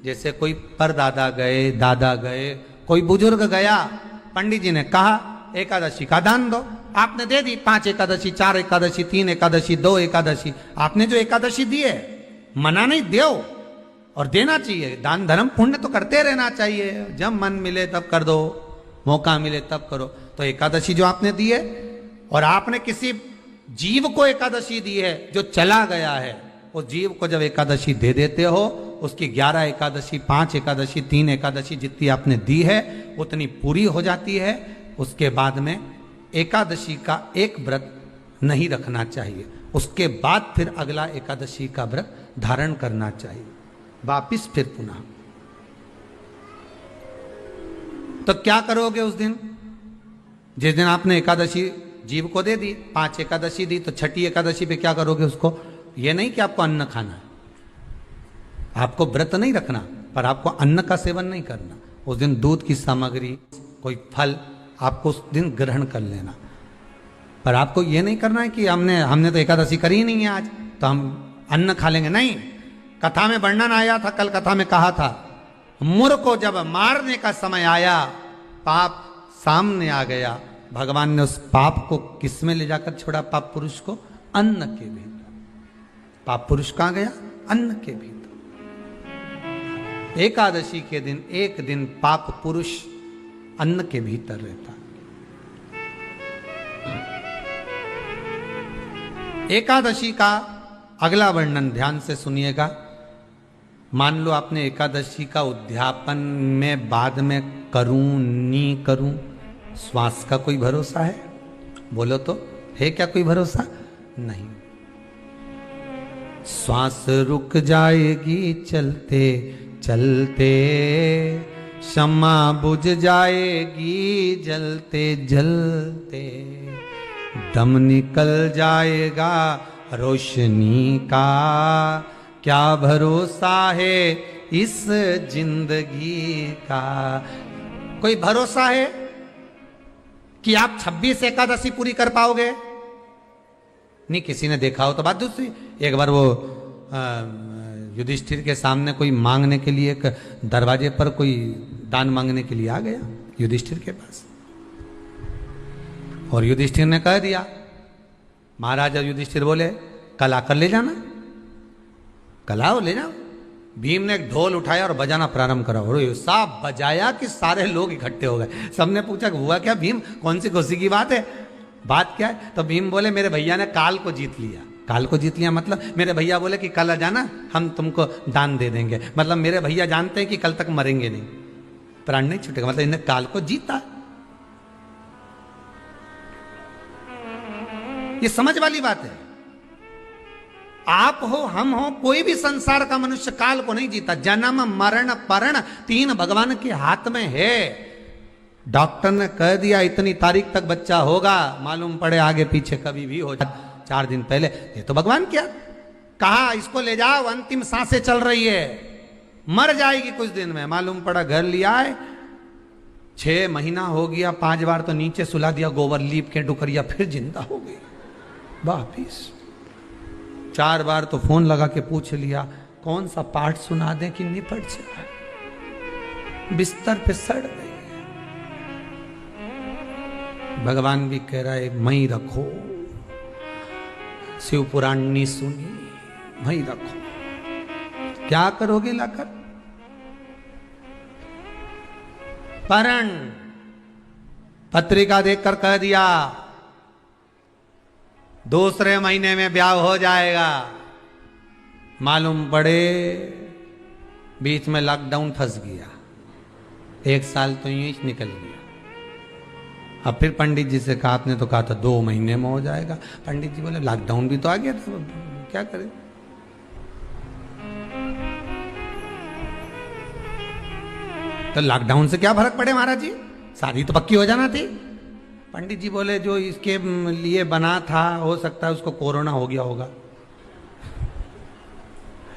जैसे कोई परदादा गए, दादा गए, कोई बुजुर्ग गया, पंडित जी ने कहा एकादशी का दान दो, आपने दे दी 5 एकादशी, 4 एकादशी, 3 एकादशी, 2 एकादशी, आपने जो एकादशी दी है, मना नहीं, दो और देना चाहिए। दान धर्म पुण्य तो करते रहना चाहिए, जब मन मिले तब कर दो, मौका मिले तब करो। तो एकादशी जो आपने दी है, और आपने किसी जीव को एकादशी दी है जो चला गया है, उस जीव को जब एकादशी दे देते हो, उसकी 11 एकादशी, 5 एकादशी, 3 एकादशी जितनी आपने दी है उतनी पूरी हो जाती है। उसके बाद में एकादशी का एक व्रत नहीं रखना चाहिए, उसके बाद फिर अगला एकादशी का व्रत धारण करना चाहिए, वापिस फिर पुनः। तो क्या करोगे उस दिन? जिस दिन आपने एकादशी जीव को दे दी, 5 एकादशी दी, तो छठी एकादशी पे क्या करोगे उसको? ये नहीं कि आपको अन्न खाना है, आपको व्रत नहीं रखना, पर आपको अन्न का सेवन नहीं करना। उस दिन दूध की सामग्री, कोई फल आपको उस दिन ग्रहण कर लेना, पर आपको ये नहीं करना है कि हमने तो एकादशी करी ही नहीं है आज, तो हम अन्न खा लेंगे। नहीं, कथा में वर्णन आया था, कल कथा में कहा था, मुर को जब मारने का समय आया, पाप सामने आ गया, भगवान ने उस पाप को किस में ले जाकर छोड़ा? पाप पुरुष को अन्न के भीतर। पाप पुरुष कहां गया? अन्न के भीतर। एकादशी के दिन एक दिन पाप पुरुष अन्न के भीतर रहता। एकादशी का अगला वर्णन ध्यान से सुनिएगा। मान लो आपने एकादशी का उद्यापन में बाद में करूं नहीं करूं, श्वास का कोई भरोसा है? बोलो तो, है क्या कोई भरोसा? नहीं। श्वास रुक जाएगी चलते चलते, शम्मा बुझ जाएगी जलते जलते, दम निकल जाएगा रोशनी का, क्या भरोसा है इस जिंदगी का? कोई भरोसा है कि आप 26 एकादशी पूरी कर पाओगे? नहीं, किसी ने देखा हो तो बात दूसरी। एक बार वो युधिष्ठिर के सामने कोई मांगने के लिए, एक दरवाजे पर कोई दान मांगने के लिए आ गया युधिष्ठिर के पास, और युधिष्ठिर ने कह दिया, महाराजा युधिष्ठिर बोले कल आकर ले जाना, कल आओ ले जाओ। भीम ने एक ढोल उठाया और बजाना प्रारंभ करा, और साहब बजाया कि सारे लोग इकट्ठे हो गए। सबने पूछा हुआ क्या भीम, कौन सी खुशी की बात है, बात क्या है? तो भीम बोले मेरे भैया ने काल को जीत लिया। काल को जीत लिया मतलब मेरे भैया बोले कि कल आ जाना, हम तुमको दान दे देंगे। मतलब मेरे भैया जानते हैं कि कल तक मरेंगे नहीं, प्राण नहीं छूटेगा, मतलब इन्हें काल को जीता। ये समझ वाली बात है। आप हो, हम हो, कोई भी संसार का मनुष्य काल को नहीं जीता। जन्म मरण परण तीन भगवान के हाथ में है। डॉक्टर ने कह दिया इतनी तारीख तक बच्चा होगा, मालूम पड़े आगे पीछे कभी भी हो जाए 4 दिन पहले, ये तो भगवान क्या कहा इसको ले जाओ, अंतिम सांसें चल रही है, मर जाएगी कुछ दिन में, मालूम पड़ा घर लिया है, 6 महीना हो गया, 5 बार तो नीचे सुला दिया गोबर लीप के डुकरिया, फिर जिंदा हो गई वापिस। 4 बार तो फोन लगा के पूछ लिया कौन सा पाठ सुना दें कि निपट जाए, बिस्तर पे सड़ गई। भगवान भी कह रहा है मई रखो, शिव पुराण नहीं सुनी, मई रखो, क्या करोगे लाकर? परण पत्रिका देखकर कह दिया दूसरे महीने में ब्याह हो जाएगा, मालूम पड़े बीच में लॉकडाउन फंस गया, 1 साल तो यूं ही निकल गया। अब फिर पंडित जी से कहा, आपने तो कहा था 2 महीने में हो जाएगा। पंडित जी बोले लॉकडाउन भी तो आ गया था, क्या करें? तो लॉकडाउन से क्या फर्क पड़े महाराज जी, शादी तो पक्की हो जाना थी। पंडित जी बोले जो इसके लिए बना था हो सकता है उसको कोरोना हो गया होगा,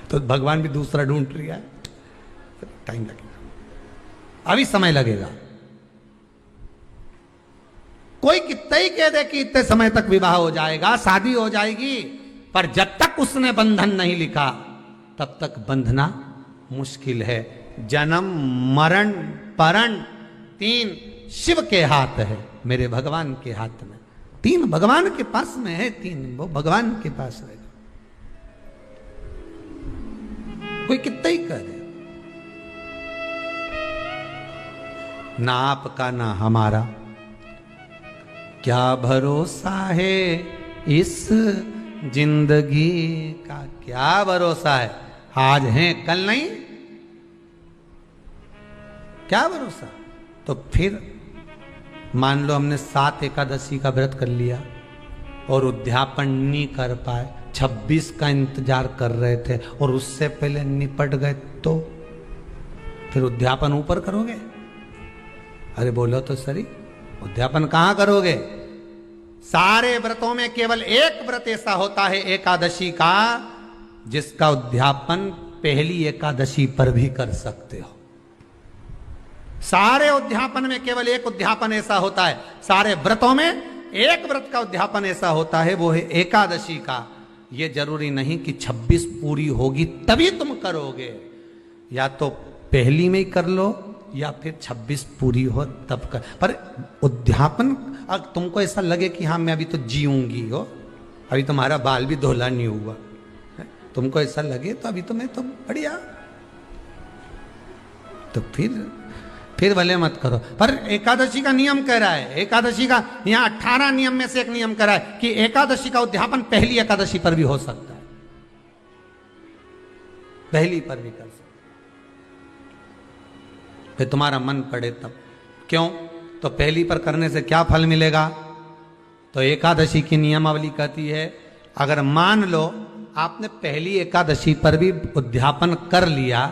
तो भगवान भी दूसरा ढूंढ रहा है, टाइम लगेगा, अभी समय लगेगा। कोई कितना ही कह दे कि इतने समय तक विवाह हो जाएगा, शादी हो जाएगी, पर जब तक उसने बंधन नहीं लिखा तब तक बंधना मुश्किल है। जन्म मरण परण 3 शिव के हाथ है, मेरे भगवान के हाथ में। 3 भगवान के पास में है, 3 वो भगवान के पास रहेगा। कोई कितना ही कह दे, ना आपका ना हमारा, क्या भरोसा है इस जिंदगी का, क्या भरोसा है, आज है कल नहीं, क्या भरोसा। तो फिर मान लो हमने 7 एकादशी का व्रत कर लिया और उद्यापन नहीं कर पाए, 26 का इंतजार कर रहे थे और उससे पहले निपट गए, तो फिर उद्यापन ऊपर करोगे? अरे बोलो तो सही, उद्यापन कहां करोगे? सारे व्रतों में केवल एक व्रत ऐसा होता है एकादशी का, जिसका उद्यापन पहली एकादशी पर भी कर सकते हो। सारे उद्यापन में केवल एक उद्यापन ऐसा होता है, सारे व्रतों में एक व्रत का उद्यापन ऐसा होता है, वो है एकादशी का। ये जरूरी नहीं कि 26 पूरी होगी तभी तुम करोगे, या तो पहली में ही कर लो या फिर 26 पूरी हो तब कर। पर उद्यापन अगर तुमको ऐसा लगे कि हाँ मैं अभी तो जीऊंगी हो, अभी तुम्हारा बाल भी धोला नहीं हुआ, तुमको ऐसा लगे तो अभी तो मैं तो बढ़िया, तो फिर भले मत करो। पर एकादशी का नियम कह रहा है, एकादशी का यहाँ 18 नियम में से एक नियम कह रहा है कि एकादशी का उद्यापन पहली एकादशी पर भी हो सकता है, पहली पर भी कर सकता है, फिर तुम्हारा मन पड़े तब। क्यों? तो पहली पर करने से क्या फल मिलेगा? तो एकादशी की नियमावली कहती है, अगर मान लो आपने पहली एकादशी पर भी उद्यापन कर लिया,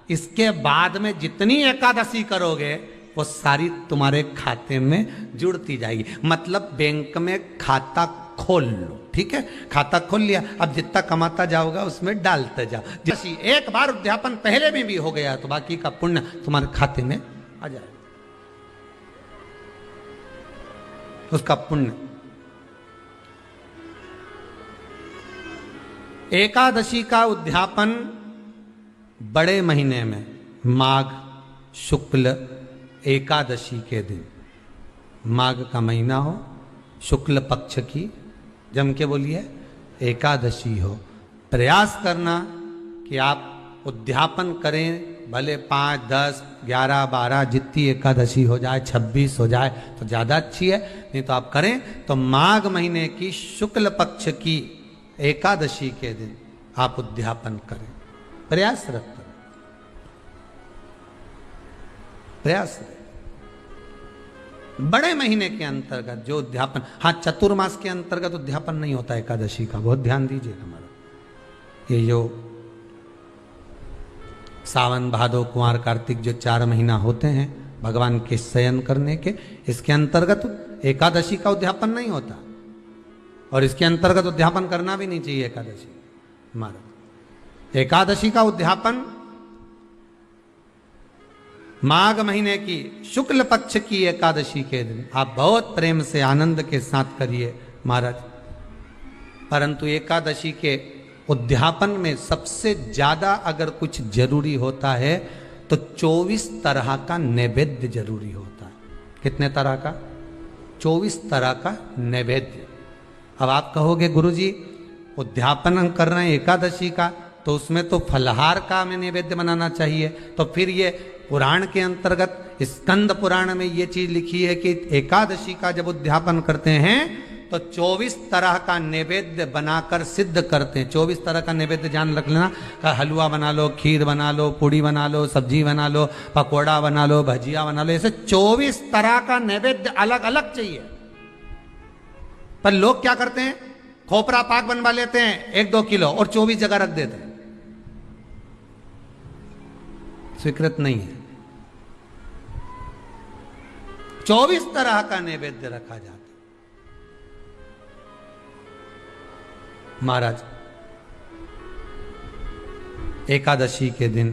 इसके बाद में जितनी एकादशी करोगे वो सारी तुम्हारे खाते में जुड़ती जाएगी। मतलब बैंक में खाता खोल लो, ठीक है, खाता खोल लिया, अब जितना कमाता जाओगा उसमें डालते जाओ। जैसे एक बार उद्यापन पहले में भी हो गया तो बाकी का पुण्य तुम्हारे खाते में आ जाएगा, उसका पुण्य। एकादशी का उद्यापन बड़े महीने में माघ शुक्ल एकादशी के दिन, माघ का महीना हो, शुक्ल पक्ष की, जम के बोलिए, एकादशी हो, प्रयास करना कि आप उद्यापन करें, भले 5, 10, 11, 12 जितनी एकादशी हो जाए, 26 हो जाए तो ज़्यादा अच्छी है, नहीं तो आप करें तो माघ महीने की शुक्ल पक्ष की एकादशी के दिन आप उद्यापन करें, प्रयासरत करें, प्रयास बड़े महीने के अंतर्गत जो उद्यापन, हाँ चतुर्मास के अंतर्गत उद्यापन नहीं होता एकादशी का, बहुत ध्यान दीजिएगा हमारा। ये जो सावन भादो कुंवर कार्तिक जो 4 महीना होते हैं भगवान के शयन करने के, इसके अंतर्गत एकादशी का उद्यापन नहीं होता, और इसके अंतर्गत उद्यापन करना भी नहीं चाहिए एकादशी हमारा। एकादशी का उद्यापन माघ महीने की शुक्ल पक्ष की एकादशी के दिन आप बहुत प्रेम से आनंद के साथ करिए महाराज। परंतु एकादशी के उद्यापन में सबसे ज्यादा अगर कुछ जरूरी होता है तो 24 तरह का नैवेद्य जरूरी होता है। कितने तरह का? 24 तरह का नैवेद्य। अब आप कहोगे गुरुजी उद्यापन हम कर रहे हैं एकादशी का, तो उसमें तो फलहार का हमें नैवेद्य बनाना चाहिए। तो फिर ये पुराण के अंतर्गत स्कंद पुराण में ये चीज लिखी है कि एकादशी का जब उद्यापन करते हैं तो 24 तरह का नैवेद्य बनाकर सिद्ध करते हैं। 24 तरह का नैवेद्य जान रख लेना, का हलवा बना लो, खीर बना लो, पूड़ी बना लो, सब्जी बना लो, पकोड़ा बना लो, भजिया बना लो, ऐसे 24 तरह का नैवेद्य अलग अलग चाहिए। पर लोग क्या करते हैं, खोपरा पाक बनवा लेते हैं 1-2 किलो और 24 जगह रख देते हैं। स्वीकृत नहीं है। 24 तरह का नैवेद्य रखा जाता है। महाराज एकादशी के दिन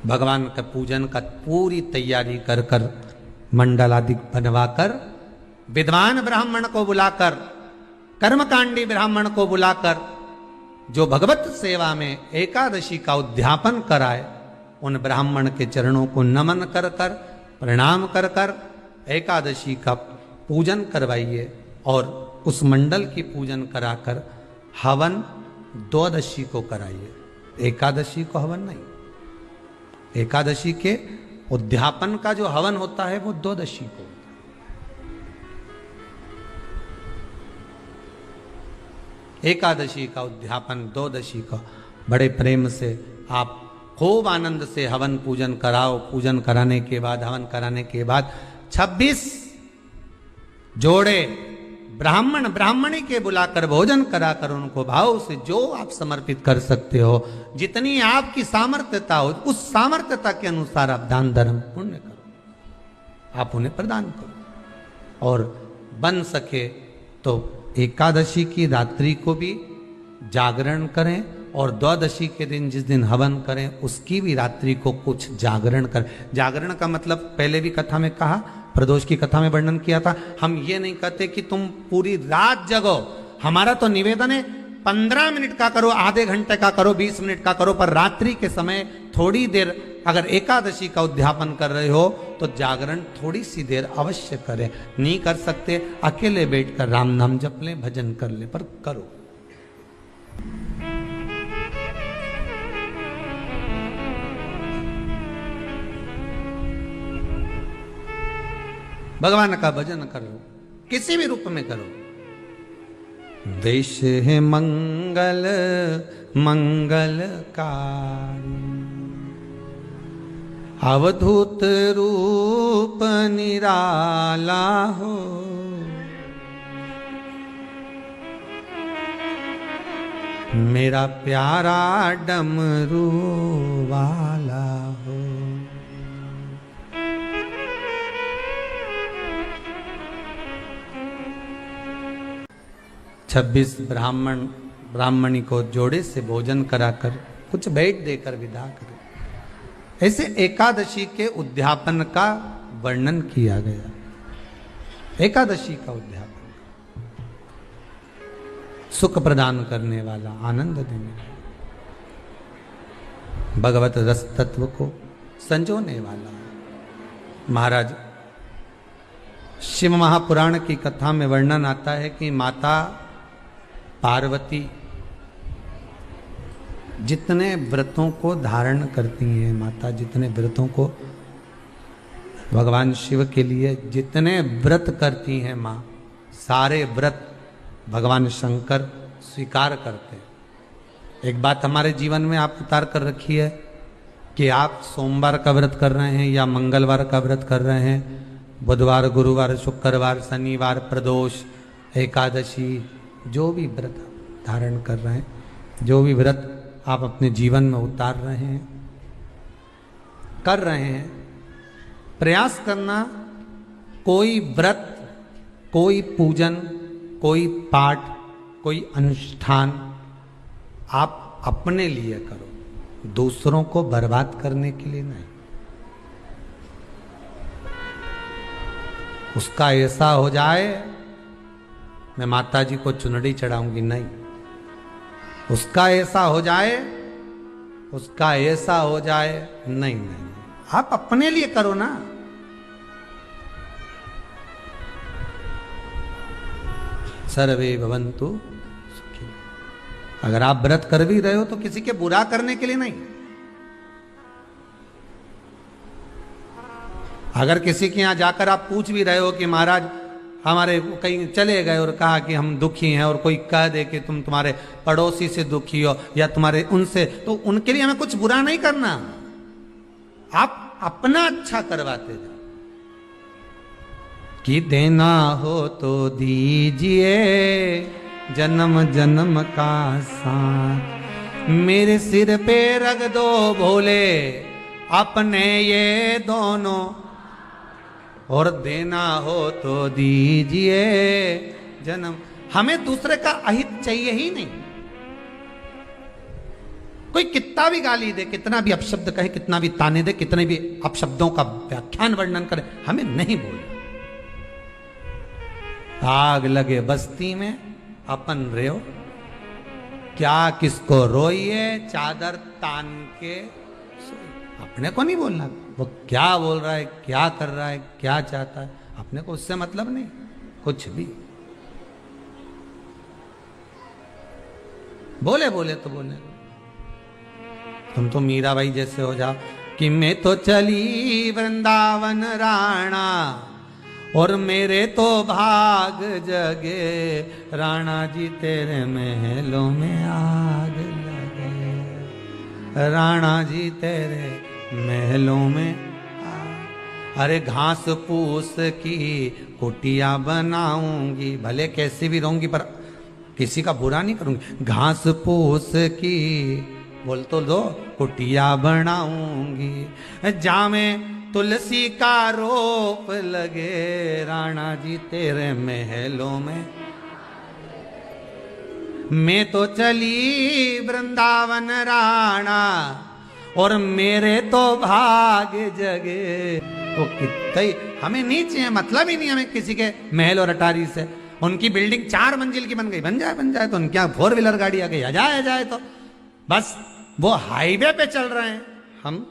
भगवान का पूजन का पूरी तैयारी कर कर मंडल आदि बनवाकर विद्वान ब्राह्मण को बुलाकर, कर्मकांडी ब्राह्मण को बुलाकर जो भगवत सेवा में एकादशी का उद्यापन कराए, उन ब्राह्मण के चरणों को नमन कर कर, प्रणाम कर कर एकादशी का पूजन करवाइए। और उस मंडल की पूजन कराकर हवन द्वादशी को कराइए, एकादशी को हवन नहीं। एकादशी के उद्यापन का जो हवन होता है वो द्वादशी को। एकादशी का उद्यापन द्वादशी का बड़े प्रेम से आप खूब आनंद से हवन पूजन कराओ। पूजन कराने के बाद, हवन कराने के बाद 26 जोड़े ब्राह्मण ब्राह्मणी के बुलाकर भोजन कराकर उनको भाव से जो आप समर्पित कर सकते हो, जितनी आपकी सामर्थ्यता हो, उस सामर्थ्यता के अनुसार आप दान धर्म पुण्य करो, आप उन्हें प्रदान करो। और बन सके तो एकादशी की रात्रि को भी जागरण करें, और द्वादशी के दिन जिस दिन हवन करें उसकी भी रात्रि को कुछ जागरण करें। जागरण का मतलब पहले भी कथा में कहा, प्रदोष की कथा में वर्णन किया था। हम ये नहीं कहते कि तुम पूरी रात जगो, हमारा तो निवेदन है 15 मिनट का करो, आधे घंटे का करो, 20 मिनट का करो, पर रात्रि के समय थोड़ी देर अगर एकादशी का उद्यापन कर रहे हो तो जागरण थोड़ी सी देर अवश्य करें। नहीं कर सकते अकेले बैठकर राम नाम जप लें, भजन कर लें, पर करो। भगवान का भजन करो, किसी भी रूप में करो। देश है मंगल मंगलकारी, अवधूत रूप निराला हो, मेरा प्यारा डमरू वाला हो। 26 ब्राह्मणी को जोड़े से भोजन कराकर कुछ भेंट देकर विदा करें। ऐसे एकादशी के उद्यापन का वर्णन किया गया। एकादशी का उद्यापन सुख प्रदान करने वाला, आनंद देने वाला, भगवत रस तत्व को संजोने वाला। महाराज शिव महापुराण की कथा में वर्णन आता है कि माता पार्वती जितने व्रतों को धारण करती हैं, माता जितने व्रतों को भगवान शिव के लिए जितने व्रत करती हैं, माँ सारे व्रत भगवान शंकर स्वीकार करते हैं। एक बात हमारे जीवन में आप उतार कर रखी है, कि आप सोमवार का व्रत कर रहे हैं या मंगलवार का व्रत कर रहे हैं, बुधवार, गुरुवार, शुक्रवार, शनिवार, प्रदोष, एकादशी, जो भी व्रत धारण कर रहे हैं, जो भी व्रत आप अपने जीवन में उतार रहे हैं, कर रहे हैं, प्रयास करना कोई व्रत, कोई पूजन, कोई पाठ, कोई अनुष्ठान आप अपने लिए करो, दूसरों को बर्बाद करने के लिए नहीं। उसका ऐसा हो जाए मैं माता जी को चुनरी चढ़ाऊंगी, नहीं। उसका ऐसा हो जाए, उसका ऐसा हो जाए, नहीं नहीं, आप अपने लिए करो ना। सर्वे भवन्तु सुखी। अगर आप व्रत कर भी रहे हो तो किसी के बुरा करने के लिए नहीं। अगर किसी के यहां जाकर आप पूछ भी रहे हो कि महाराज हमारे कहीं चले गए और कहा कि हम दुखी हैं, और कोई कह दे कि तुम तुम्हारे पड़ोसी से दुखी हो या तुम्हारे उनसे, तो उनके लिए हमें कुछ बुरा नहीं करना। आप अपना अच्छा करवाते जाओ कि देना हो तो दीजिए जन्म जन्म का साथ, मेरे सिर पे रख दो भोले अपने ये दोनों, और देना हो तो दीजिए जन्म। हमें दूसरे का अहित चाहिए ही नहीं। कोई कितना भी गाली दे, कितना भी अपशब्द कहे, कितना भी ताने दे, कितने भी अपशब्दों का व्याख्यान वर्णन करे, हमें नहीं बोलना। आग लगे बस्ती में अपन रहो, क्या किसको रोइए चादर तान के, अपने को नहीं बोलना। वो क्या बोल रहा है, क्या कर रहा है, क्या चाहता है, अपने को उससे मतलब नहीं कुछ भी। बोले बोले तो बोले, तुम तो मीराबाई जैसे हो जाओ कि मैं तो चली वृंदावन राणा और मेरे तो भाग जगे, राणा जी तेरे महलों में आग लगे, राणा जी तेरे महलों में अरे घास फूस की कुटिया बनाऊंगी, भले कैसी भी रहूंगी पर किसी का बुरा नहीं करूंगी, घास फूस की बोल तो दो कुटिया बनाऊंगी, जामे तुलसी का रोप लगे, राणा जी तेरे महलों में। मैं तो चली वृंदावन राणा और मेरे तो भाग जगे। वो कितने हमें नहीं चाहिए, मतलब ही नहीं हमें किसी के महल और अटारी से। उनकी बिल्डिंग 4 मंजिल की बन गई, बन जाए तो उनके यहाँ 4 व्हीलर गाड़ी आ गई, आ जाए तो बस वो हाईवे पे चल रहे हैं, हम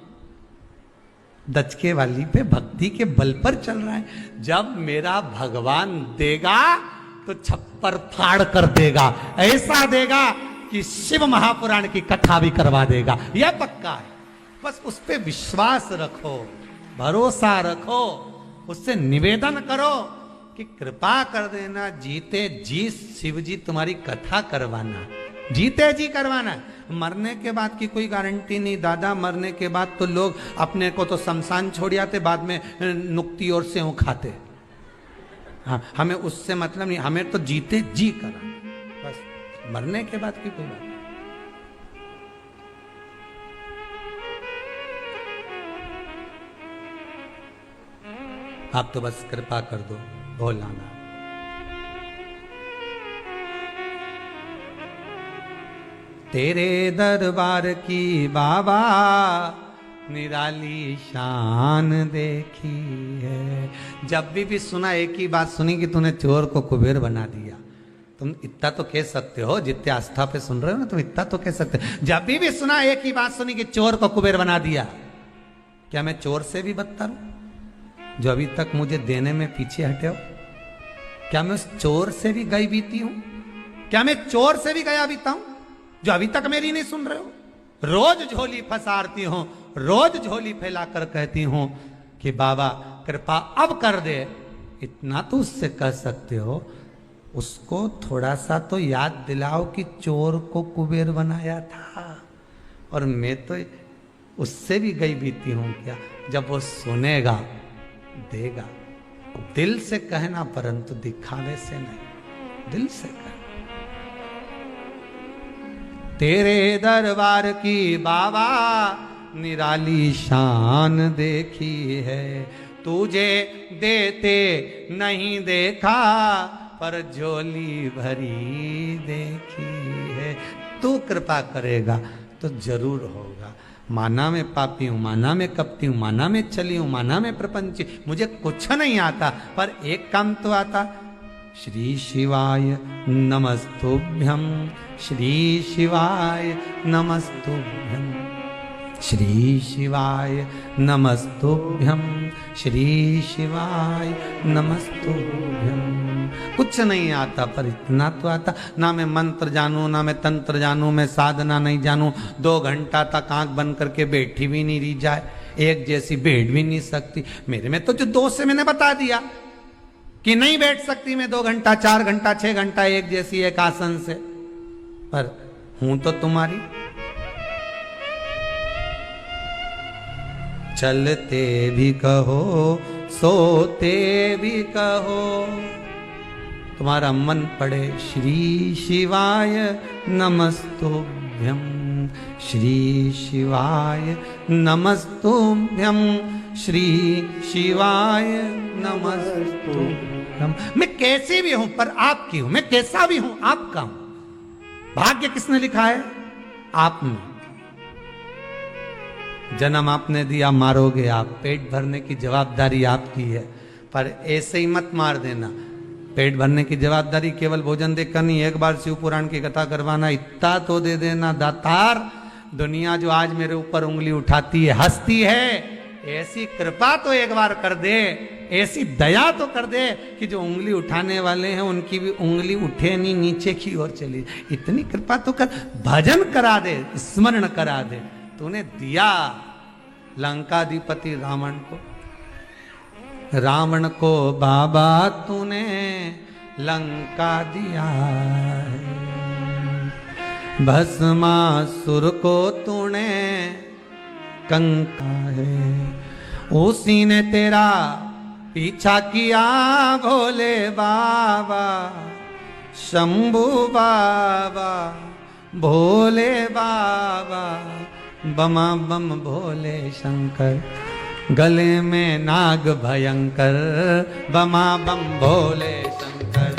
दचके वाली पे भक्ति के बल पर चल रहे हैं। जब मेरा भगवान देगा तो छप्पर फाड़ कर देगा, ऐसा देगा कि शिव महापुराण की कथा भी करवा देगा, यह पक्का है। बस उस पे विश्वास रखो, भरोसा रखो, उससे निवेदन करो कि कृपा कर देना, जीते जी शिव जी तुम्हारी कथा करवाना, जीते जी करवाना। मरने के बाद की कोई गारंटी नहीं दादा, मरने के बाद तो लोग अपने को तो शमशान छोड़ आते, बाद में नुक्ति और सेव खाते। हाँ, हमें उससे मतलब नहीं, हमें तो जीते जी करा, बस मरने के बाद की कोई बात। आप तो बस कृपा कर दो भोलानाथ। तेरे दरबार की बाबा निराली शान देखी है। जब भी सुना एक ही बात सुनी कि तूने चोर को कुबेर बना दिया। तुम इतना तो कह सकते हो, जितने आस्था पे सुन रहे हो ना, तुम इतना तो कह सकते हो। जब भी सुना एक ही बात सुनी कि चोर को कुबेर बना दिया, क्या मैं चोर से भी बदतर हूं जो अभी तक मुझे देने में पीछे हटे हो? क्या मैं उस चोर से भी गई बीती हूं? क्या मैं चोर से भी गया बीता हूं जो अभी तक मेरी नहीं सुन रहे हो? रोज झोली फसारती हूं, रोज झोली फैलाकर कहती हूं कि बाबा कृपा अब कर दे। इतना तो उससे कह सकते हो, उसको थोड़ा सा तो याद दिलाओ कि चोर को कुबेर बनाया था। और मैं तो उससे भी गई बीती हूं क्या। जब वो सुनेगा देगा, दिल से कहना परंतु दिखावे से नहीं, दिल से कहना। तेरे दरबार की बाबा निराली शान देखी है, तुझे देते नहीं देखा पर झोली भरी देखी है। तू कृपा करेगा तो जरूर होगा। माना में पापी हूं, माना में कपटी हूं, माना में चली हूं, माना में प्रपंची, मुझे कुछ नहीं आता पर एक काम तो आता। श्री शिवाय नमस्तुभ्यं, श्री शिवाय नमस्तुभ्यं, श्री शिवाय नमस्तुभ्यं, श्री शिवाय नमस्तुभ्यं। कुछ नहीं आता पर इतना तो आता। ना मैं मंत्र जानूं, ना मैं तंत्र जानूं, मैं साधना नहीं जानूं। 2 घंटा तक आंख बंद करके बैठी भी नहीं रही जाए, एक जैसी बैठ भी नहीं सकती। मेरे में तो जो दोस्त से मैंने बता दिया कि नहीं बैठ सकती मैं 2 घंटा, 4 घंटा, 6 घंटा एक जैसी एक आसन से, पर हूं तो तुम्हारी। चलते भी कहो, सोते भी कहो, तुम्हारा मन पड़े श्री शिवाय नमस्तुभ्यं, श्री शिवाय नमस्तुभ्यं, श्री शिवाय नमस्तुभ्यं। मैं कैसी भी हूं पर आपकी हूं, मैं कैसा भी हूं आपका हूं। भाग्य किसने लिखा है? आपने। जन्म आपने दिया, मारोगे आप, पेट भरने की जवाबदारी आपकी है। पर ऐसे ही मत मार देना। पेट भरने की जवाबदारी केवल भोजन देकर नहीं, एक बार शिव पुराण की कथा करवाना, इतना तो दे देना दातार। दुनिया जो आज मेरे ऊपर उंगली उठाती है, हंसती है, ऐसी कृपा तो एक बार कर दे, ऐसी दया तो कर दे कि जो उंगली उठाने वाले हैं उनकी भी उंगली उठे नहीं, नीचे की ओर चली। इतनी कृपा तो कर, भजन करा दे, स्मरण करा दे। तूने दिया लंकाधिपति रावण को, रावण को बाबा तूने लंका दिया है, भस्मासुर को तूने कंका है। उसी ने तेरा पीछा किया भोले बाबा, शंभू बाबा, भोले बाबा, बमा बम भोले शंकर, गले में नाग भयंकर, बमा बम भोले शंकर,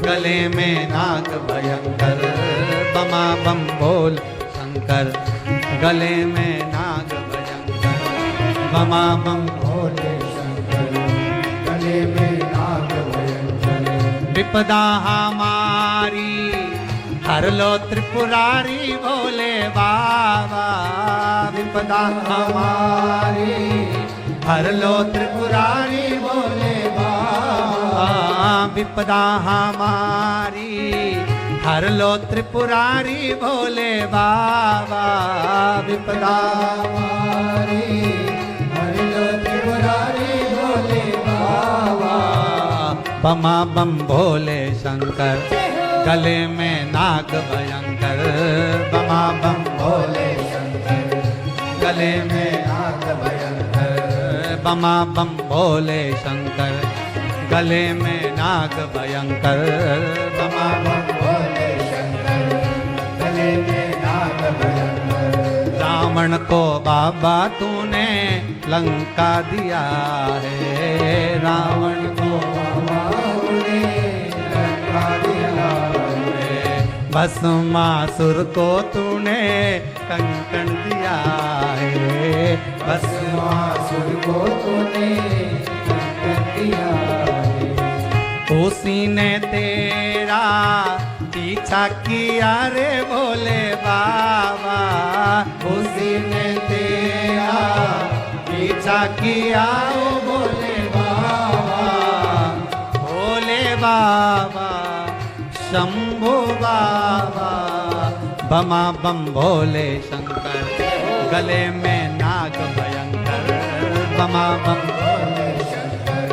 गले में नाग भयंकर, बमा बम भोले शंकर, गले में नाग भयंकर, बमा बम भोले शंकर, गले में नाग भयंकर। विपदा हमारी हर लो त्रिपुरारी भोले बाबा, विपदा हमारी हर लो त्रिपुरारी भोले बाबा, विपदा हमारी हर लो त्रिपुरारी भोले बाबा, विपदा हमारी हर लो त्रिपुरारी भोले बाबा, बमा बम भोले शंकर, गले में नाग भयंकर, बमा बम भोले शंकर, गले में नाग भयंकर, बमा बम भोले शंकर, गले में नाग भयंकर, बमा बम भोले शंकर, गले में नाग भयंकर। रावण को बाबा तूने लंका दिया है, रावण को बाबा तूने लंका दिया है, भस्मासुर को तूने कंकण दिया है, भस्मासुर को तूने कंकण दिया है। उसी ने तेरा पीछा किया रे भोले बाबा, उसी ने तेरा पीछा किया ओ भोले बाबा, भोले बाबा, शंभू बाबा, बमा बम भोले शंकर, गले में नाग भयंकर, बमा बम भोले शंकर,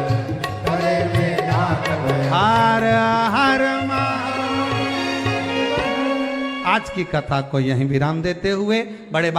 गले में नाग भयंकर। हर हर आज की कथा को यहीं विराम देते हुए बड़े